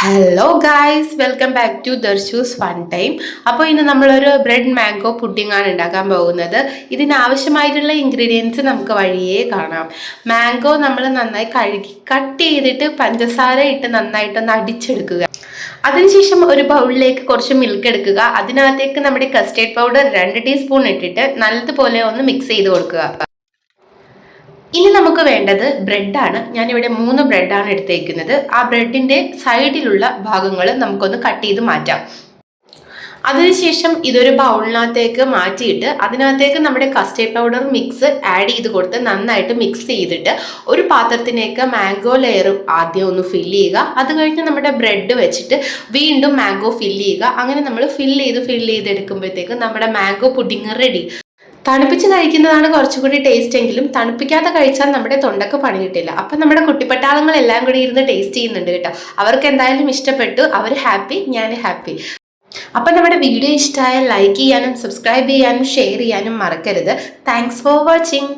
Hello guys, welcome back to Darshu's fun time. അപ്പോൾ ഇന്ന് നമ്മളൊരു ബ്രെഡ് മാംഗോ പുഡിംഗ് ആണ് ഉണ്ടാക്കാൻ പോകുന്നത്. ഇതിനാവശ്യമായിട്ടുള്ള ഇൻഗ്രീഡിയൻസ് നമുക്ക് വഴിയേ കാണാം. മാംഗോ നമ്മൾ നന്നായി കഴുകി കട്ട് ചെയ്തിട്ട് പഞ്ചസാര ഇട്ട് നന്നായിട്ടൊന്ന് അടിച്ചെടുക്കുക. അതിനുശേഷം ഒരു ബൗളിലേക്ക് കുറച്ച് മിൽക്ക് എടുക്കുക. അതിനകത്തേക്ക് നമ്മുടെ കസ്റ്റേർഡ് പൗഡർ 2 ടീസ്പൂൺ ഇട്ടിട്ട് നല്ലതുപോലെ ഒന്ന് മിക്സ് ചെയ്ത് കൊടുക്കുക. ഇനി നമുക്ക് വേണ്ടത് ബ്രെഡാണ്. ഞാനിവിടെ 3 ബ്രെഡാണ് എടുത്തേക്കുന്നത്. ആ ബ്രെഡിന്റെ സൈഡിലുള്ള ഭാഗങ്ങൾ നമുക്കൊന്ന് കട്ട് ചെയ്ത് മാറ്റാം. അതിനുശേഷം ഇതൊരു ബൗളിനകത്തേക്ക് മാറ്റിയിട്ട് അതിനകത്തേക്ക് നമ്മുടെ കസ്റ്റേർഡ് പൗഡർ മിക്സ് ആഡ് ചെയ്ത് കൊടുത്ത് നന്നായിട്ട് മിക്സ് ചെയ്തിട്ട് ഒരു പാത്രത്തിലേക്ക് മാംഗോ ലെയർ ആദ്യം ഒന്ന് ഫില്ല് ചെയ്യുക. അത് കഴിഞ്ഞ് നമ്മുടെ ബ്രെഡ് വെച്ചിട്ട് വീണ്ടും മാംഗോ ഫില്ല് ചെയ്യുക. അങ്ങനെ നമ്മൾ ഫില്ല് ചെയ്ത് എടുക്കുമ്പോഴത്തേക്ക് നമ്മുടെ മാംഗോ പുഡിംഗ് റെഡി. തണുപ്പിച്ച് കഴിക്കുന്നതാണ് കുറച്ചുകൂടി ടേസ്റ്റ് എങ്കിലും തണുപ്പിക്കാതെ കഴിച്ചാൽ നമ്മുടെ തൊണ്ടക്ക് പണി കിട്ടില്ല. അപ്പൊ നമ്മുടെ കുട്ടിപ്പട്ടാളങ്ങൾ എല്ലാം കൂടി ഇരുന്ന് ടേസ്റ്റ് ചെയ്യുന്നുണ്ട് കേട്ടോ. അവർക്ക് എന്തായാലും ഇഷ്ടപ്പെട്ടു, അവർ ഹാപ്പി, ഞാൻ ഹാപ്പി. അപ്പൊ നമ്മുടെ വീഡിയോ ഇഷ്ടമായാൽ ലൈക്ക് ചെയ്യാനും സബ്സ്ക്രൈബ് ചെയ്യാനും ഷെയർ ചെയ്യാനും മറക്കരുത്. Thanks for watching.